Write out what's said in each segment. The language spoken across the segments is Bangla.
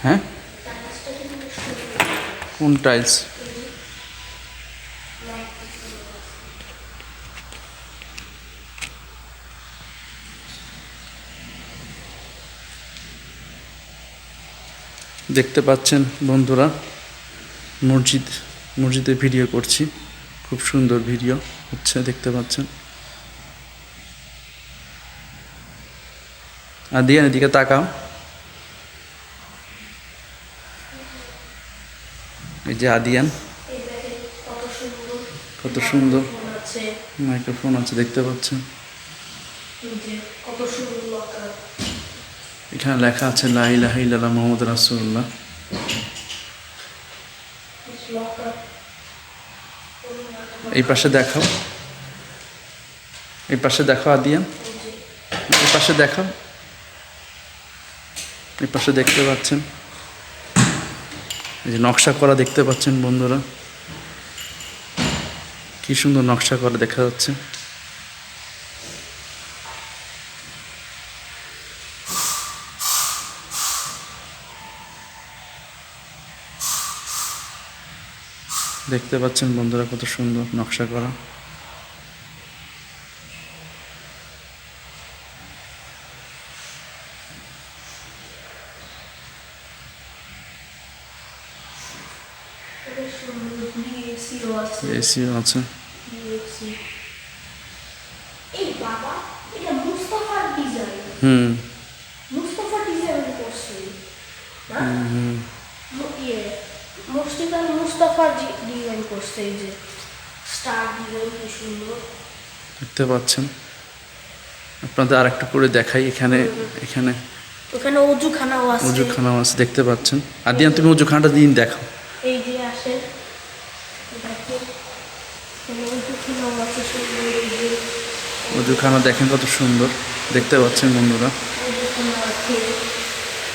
হ্যাঁ, কোন টাইলস? দেখতে পাচ্ছেন বন্ধুরা, মসজিদে ভিডিও করছি, খুব সুন্দর ভিডিও হচ্ছে, দেখতে পাচ্ছেন। আর দিয়ে এদিকে তাকাও, এই যে আদিয়ান, কত সুন্দর মাইক্রোফোন আছে, দেখতে পাচ্ছেন। এখানে লেখা আছে লা ইলাহা ইল্লাল্লাহ মুহাম্মাদুর রাসূলুল্লাহ। এই পাশে দেখাও, এই পাশে দেখো আদিয়ান, এই পাশে দেখাও, এই পাশে দেখতে পাচ্ছেন, এই যে নকশা করা দেখতে পাচ্ছেন বন্ধুরা, কি সুন্দর নকশা করা দেখা যাচ্ছে। দেখতে পাচ্ছেন বন্ধুরা, কত সুন্দর নকশা করা। এসিও আছে। হুম, দেখতে পাচ্ছেন। আপনাদের আর একটু করে দেখাই, এখানে এখানে ওখানে অজুখানাও আছে, দেখতে পাচ্ছেন। আদিয়ান, তুমি অজুখানাটা দিন দেখো। এই যে আসে, অজুখানা দেখেন কত সুন্দর, দেখতে পাচ্ছেন বন্ধুরা,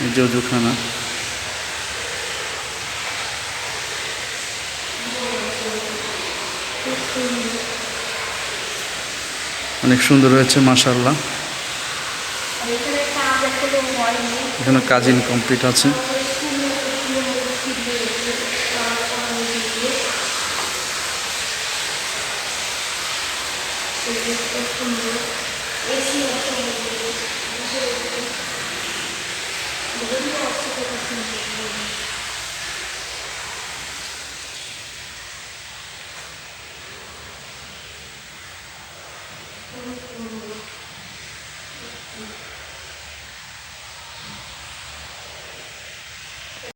এই যে অজুখানা। অনেক সুন্দর হয়েছে মাশাআল্লাহ। এখানে কাজ ইনকমপ্লিট আছে।